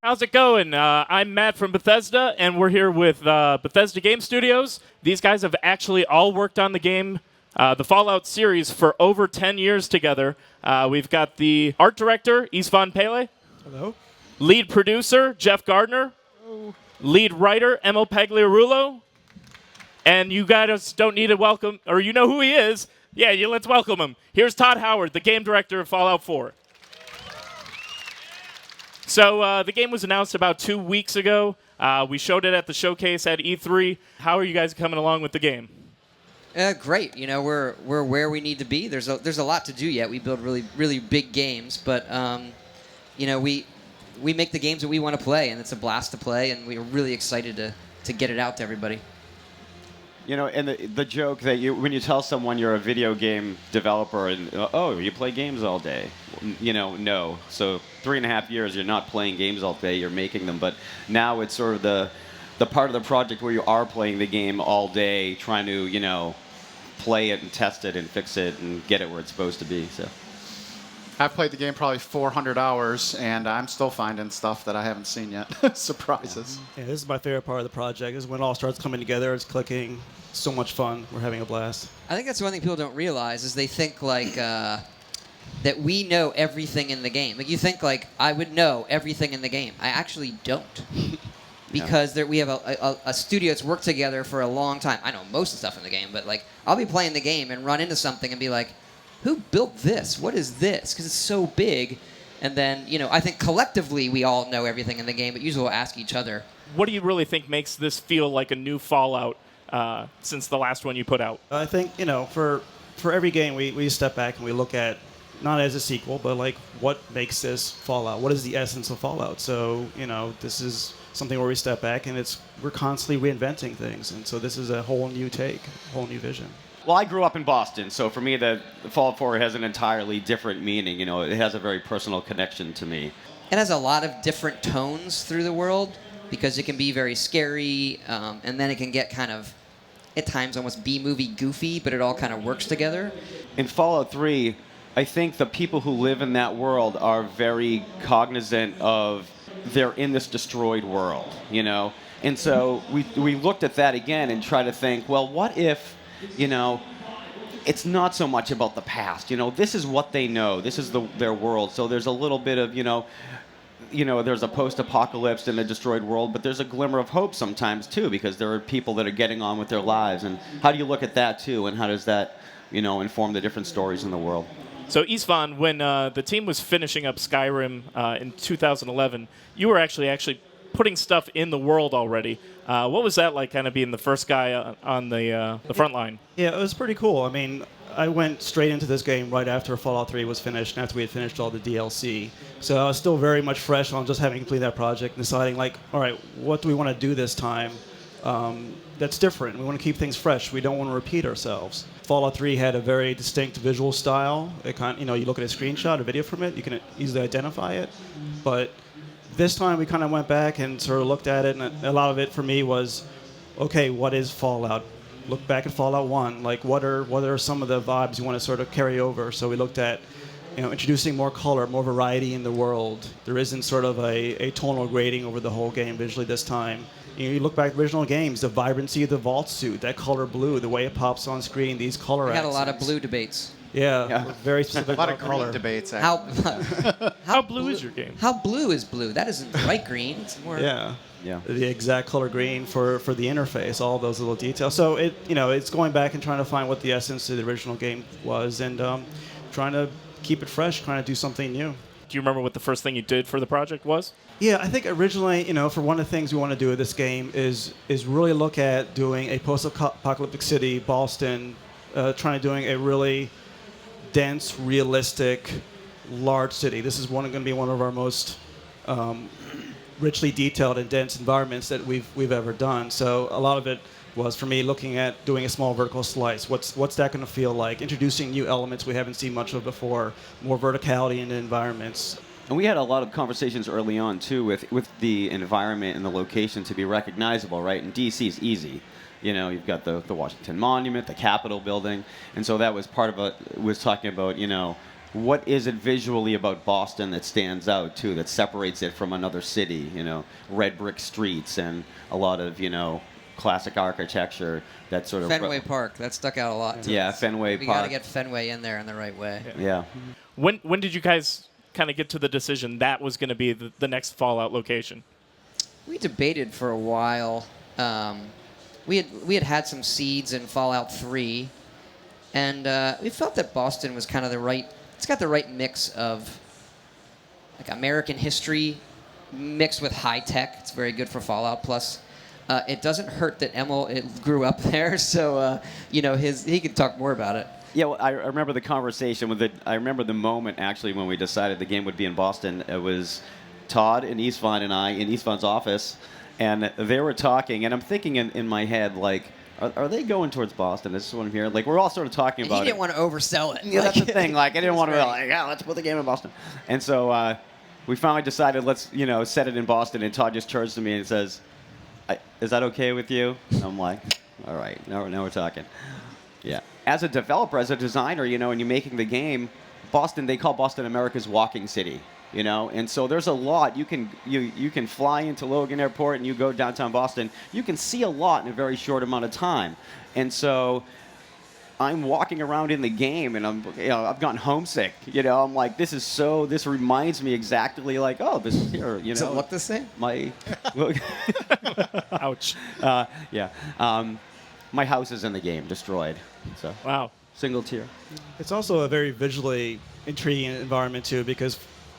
How's it going? I'm Matt from Bethesda, and we're here with Bethesda Game Studios. These guys have actually all worked on the game, the Fallout series, for over 10 years together. We've got the art director, Istvan Pele. Hello. Lead producer, Jeff Gardner. Hello. Lead writer, Emil Pagliarulo. And you guys don't need to welcome, or you know who he is. Yeah, let's welcome him. Here's Todd Howard, the game director of Fallout 4. So the game was announced about 2 weeks ago. We showed it at the showcase at E3. How are you guys coming along with the game? Great. You know, we're where we need to be. There's a lot to do yet. We build really big games, but you know, we make the games that we want to play, and it's a blast to play, and we're really excited to get it out to everybody. You know, and the joke that when you tell someone you're a video game developer and, oh, you play games all day, you know, no. So 3.5 years, you're not playing games all day, you're making them. But now it's sort of the part of the project where you are playing the game all day, trying to, you know, play it and test it and fix it and get it where it's supposed to be. So I've played the game probably 400 hours, and I'm still finding stuff that I haven't seen yet. Surprises. Yeah, this is my favorite part of the project. This is when it all starts coming together. It's clicking. So much fun. We're having a blast. I think that's one thing people don't realize is they think like that we know everything in the game. Like you think like I would know everything in the game. I actually don't. Because we have a studio that's worked together for a long time. I know most of the stuff in the game, but like I'll be playing the game and run into something and be like, who built this? What is this? Because it's so big. And then, you know, I think collectively we all know everything in the game, but usually we'll ask each other. What do you really think makes this feel like a new Fallout since the last one you put out? I think, you know, for every game, we step back and we look at, not as a sequel, but like what makes this Fallout? What is the essence of Fallout? So, you know, this is something where we step back and we're constantly reinventing things. And so this is a whole new take, a whole new vision. Well, I grew up in Boston, so for me, the Fallout 4 has an entirely different meaning. You know, it has a very personal connection to me. It has a lot of different tones through the world because it can be very scary, and then it can get kind of, at times, almost B-movie goofy, but it all kind of works together. In Fallout 3, I think the people who live in that world are very cognizant of they're in this destroyed world, you know? And so we looked at that again and tried to think, well, what if, you know, it's not so much about the past. You know, this is what they know. This is their world. So there's a little bit of, you know, there's a post-apocalypse in a destroyed world, but there's a glimmer of hope sometimes, too, because there are people that are getting on with their lives. And how do you look at that, too, and how does that, you know, inform the different stories in the world? So, Istvan, when the team was finishing up Skyrim in 2011, you were actually putting stuff in the world already. What was that like, kind of being the first guy on the front line? Yeah, it was pretty cool. I mean, I went straight into this game right after Fallout 3 was finished and after we had finished all the DLC. So I was still very much fresh on just having completed that project and deciding, like, all right, what do we want to do this time that's different? We want to keep things fresh. We don't want to repeat ourselves. Fallout 3 had a very distinct visual style. It kind of, you know, you look at a screenshot, a video from it, you can easily identify it. But this time we kind of went back and sort of looked at it, and a lot of it for me was, okay, what is Fallout? Look back at Fallout 1. Like, what are some of the vibes you want to sort of carry over? So we looked at, you know, introducing more color, more variety in the world. There isn't sort of a tonal grading over the whole game visually this time. You look back at original games, the vibrancy of the vault suit, that color blue, the way it pops on screen, these color We had a accents. lot of blue debates. Yeah. Very specific. A lot of color green debates. Actually. How blue is your game? How blue is blue? That isn't bright green. It's more. Yeah. Yeah. The exact color green for the interface, all those little details. So it's going back and trying to find what the essence of the original game was, and trying to keep it fresh, trying to do something new. Do you remember what the first thing you did for the project was? Yeah, I think originally, you know, for one of the things we want to do with this game is really look at doing a post-apocalyptic city, Boston, trying to doing a really dense, realistic, large city. This is going to be one of our most richly detailed and dense environments that we've ever done. So a lot of it was for me looking at doing a small vertical slice. What's that going to feel like? Introducing new elements we haven't seen much of before, more verticality in the environments. And we had a lot of conversations early on, too, with the environment and the location to be recognizable, right? And DC's easy. You know, you've got the Washington Monument, the Capitol building. And so that was part of was talking about, you know, what is it visually about Boston that stands out too, that separates it from another city? Red brick streets and a lot of classic architecture. That sort of Fenway Park, that stuck out a lot. Yeah, Fenway We Park. got to get Fenway in there in the right way. Yeah. When did you guys kind of get to the decision that was going to be the next Fallout location? We debated for a while. We had some seeds in Fallout 3, and we felt that Boston was kind of it's got the right mix of like American history mixed with high tech. It's very good for Fallout. Plus, it doesn't hurt that Emil grew up there, so he could talk more about it. Yeah, well, I remember the conversation I remember the moment actually when we decided the game would be in Boston. It was Todd and Istvan and I in Istvan's office, and they were talking, and I'm thinking in my head, like, are they going towards Boston? This is what I'm hearing. Like, we're all sort of talking about it. He didn't want to oversell it. Yeah, that's the thing. Like, I didn't want to be like, yeah, let's put the game in Boston. And so we finally decided, let's, set it in Boston, and Todd just turns to me and says, is that okay with you? And I'm like, all right, now we're talking. Yeah. As a developer, as a designer, and you're making the game, Boston, they call Boston America's walking city, and so there's a lot. You can fly into Logan Airport and you go downtown Boston. You can see a lot in a very short amount of time. And so I'm walking around in the game and I've gotten homesick. I'm like, this reminds me exactly like, oh, this is here. Does it look the same? Ouch. Yeah. My house is in the game, destroyed. So Wow. single tier. It's also a very visually intriguing environment too, because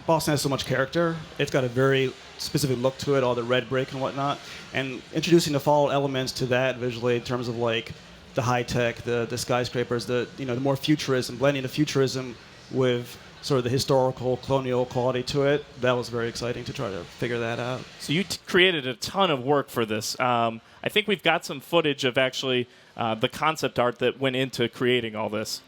Boston has so much character. It's got a very specific look to it, all the red brick and whatnot, and introducing the Fallout elements to that visually in terms of like the high tech, the skyscrapers, the more futurism, blending the futurism with sort of the historical colonial quality to it. That was very exciting to try to figure that out. So you created a ton of work for this. I think we've got some footage of actually the concept art that went into creating all this.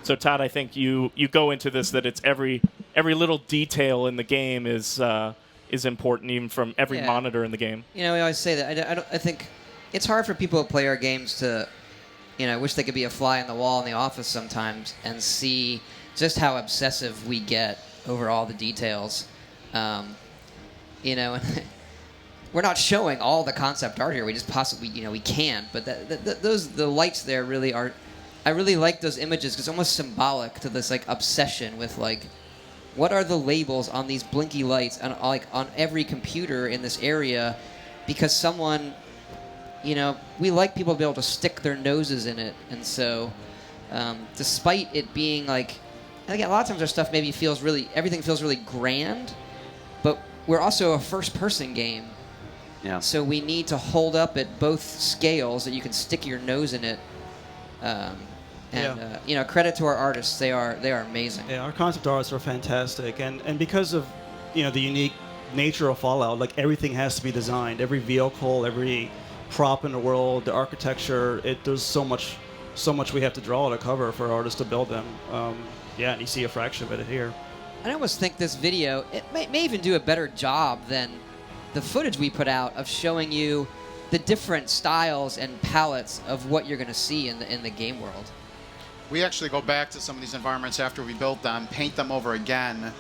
So Todd, I think you go into this that it's every little detail in the game is important, even from every monitor in the game. We always say that. I think it's hard for people who play our games to, wish they could be a fly on the wall in the office sometimes and see just how obsessive we get over all the details. And we're not showing all the concept art here. We just possibly, we can. But the lights there really are. I really like those images because it's almost symbolic to this like obsession with like, what are the labels on these blinky lights and like on every computer in this area, because someone, we like people to be able to stick their noses in it, and so, despite it being like, I think a lot of times our stuff maybe everything feels really grand, but we're also a first-person game. Yeah. So we need to hold up at both scales that you can stick your nose in it. Credit to our artists. They are amazing. Yeah, our concept artists are fantastic, and because of the unique nature of Fallout, like everything has to be designed. Every vehicle, every prop in the world, the architecture. There's so much we have to draw to cover for artists to build them. And you see a fraction of it here. I almost think this video may even do a better job than the footage we put out of showing you the different styles and palettes of what you're going to see in the game world. We actually go back to some of these environments after we built them, paint them over again,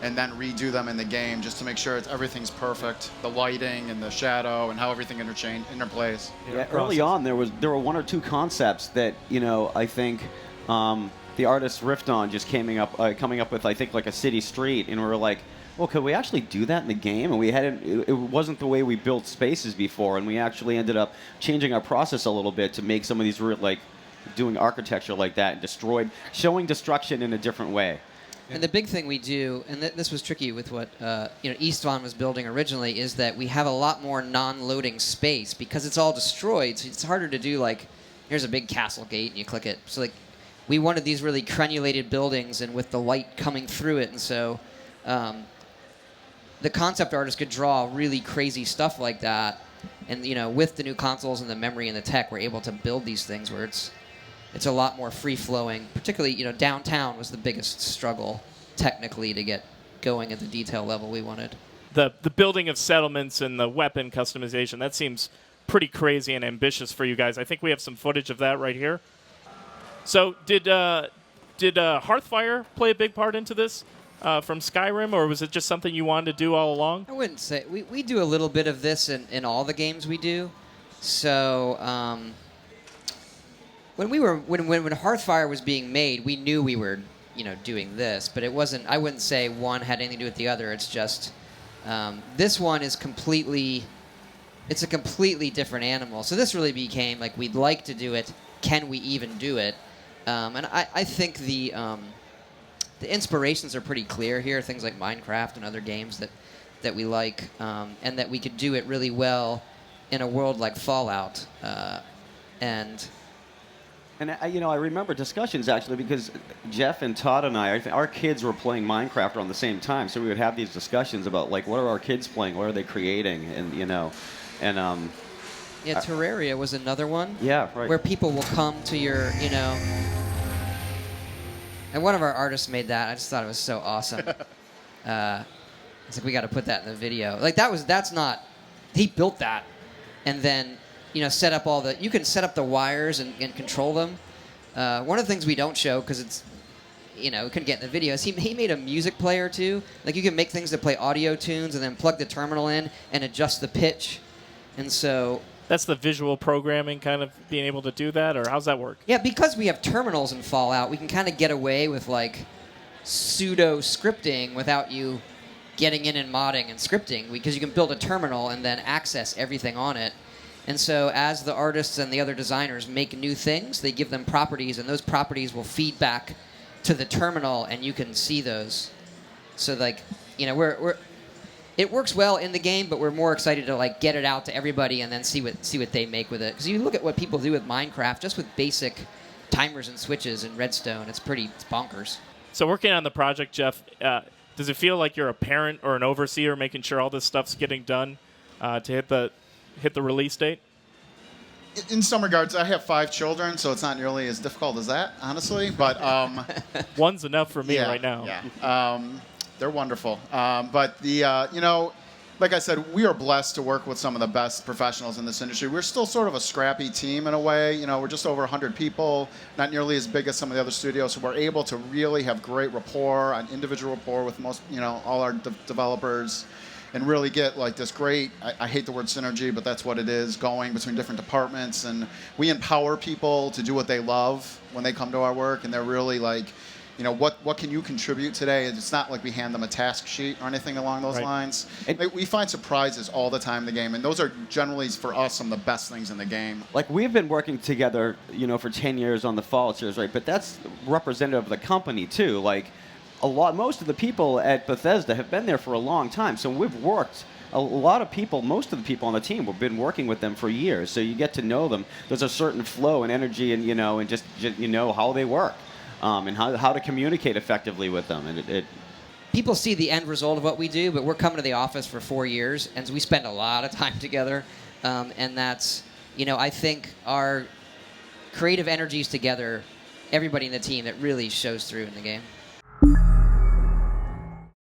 and then redo them in the game just to make sure everything's perfect. The lighting and the shadow and how everything interplays. Yeah, early on there were one or two concepts that I think the artists riffed on, just coming up with I think like a city street, and we were like, well, could we actually do that in the game? And we hadn't. It wasn't the way we built spaces before, and we actually ended up changing our process a little bit to make some of these doing architecture like that and showing destruction in a different way. And the big thing we do, and this was tricky with what Istvan was building originally, is that we have a lot more non-loading space because it's all destroyed. So it's harder to do like, here's a big castle gate and you click it. So like, we wanted these really crenulated buildings and with the light coming through it, and so the concept artist could draw really crazy stuff like that. And with the new consoles and the memory and the tech, we're able to build these things where it's a lot more free-flowing. Particularly, downtown was the biggest struggle technically to get going at the detail level we wanted. The building of settlements and the weapon customization, that seems pretty crazy and ambitious for you guys. I think we have some footage of that right here. So did Did Hearthfire play a big part into this from Skyrim, or was it just something you wanted to do all along? I wouldn't say we do a little bit of this in all the games we do. So when Hearthfire was being made, we knew we were doing this, but it wasn't. I wouldn't say one had anything to do with the other. It's just this one is completely. It's a completely different animal. So this really became like we'd like to do it. Can we even do it? And I think the inspirations are pretty clear here. Things like Minecraft and other games that we like, and that we could do it really well in a world like Fallout. And I remember discussions actually because Jeff and Todd and our kids were playing Minecraft around the same time, so we would have these discussions about like what are our kids playing, what are they creating, and yeah, Terraria was another one. Yeah, right. Where people will come to your, and one of our artists made that. I just thought it was so awesome. It's like we got to put that in the video. Like that's not. He built that, and then set up you can set up the wires and control them. One of the things we don't show because it's we couldn't get in the video is he made a music player too. Like you can make things that play audio tunes and then plug the terminal in and adjust the pitch, and so. That's the visual programming, kind of being able to do that, or how's that work? Yeah, because we have terminals in Fallout, we can kind of get away with like pseudo scripting without you getting in and modding and scripting, because you can build a terminal and then access everything on it. And so as the artists and the other designers make new things, they give them properties, and those properties will feed back to the terminal, and you can see those. So like, it works well in the game, but we're more excited to like get it out to everybody and then see what they make with it. Because you look at what people do with Minecraft, just with basic timers and switches and redstone, it's bonkers. So working on the project, Jeff, does it feel like you're a parent or an overseer making sure all this stuff's getting done to hit the release date? In some regards, I have 5 children, so it's not nearly as difficult as that, honestly. But one's enough for me right now. Yeah. They're wonderful. But like I said, we are blessed to work with some of the best professionals in this industry. We're still sort of a scrappy team in a way. We're just over 100 people, not nearly as big as some of the other studios. So we're able to really have great rapport, an individual rapport with most, all our developers, and really get like this great, I hate the word synergy, but that's what it is, going between different departments. And we empower people to do what they love when they come to our work, and they're really like, what can you contribute today? It's not like we hand them a task sheet or anything along those lines. We find surprises all the time in the game, and those are generally, for us, some of the best things in the game. Like, we've been working together, for 10 years on the Fallout series, right? But that's representative of the company, too. Like, most of the people at Bethesda have been there for a long time, so we've worked. A lot of people, most of the people on the team, we've been working with them for years, so you get to know them. There's a certain flow and energy, and and just how they work. And how to communicate effectively with them. And people see the end result of what we do, but we're coming to the office for 4 years, and we spend a lot of time together. And that's, I think our creative energies together, everybody in the team, that really shows through in the game.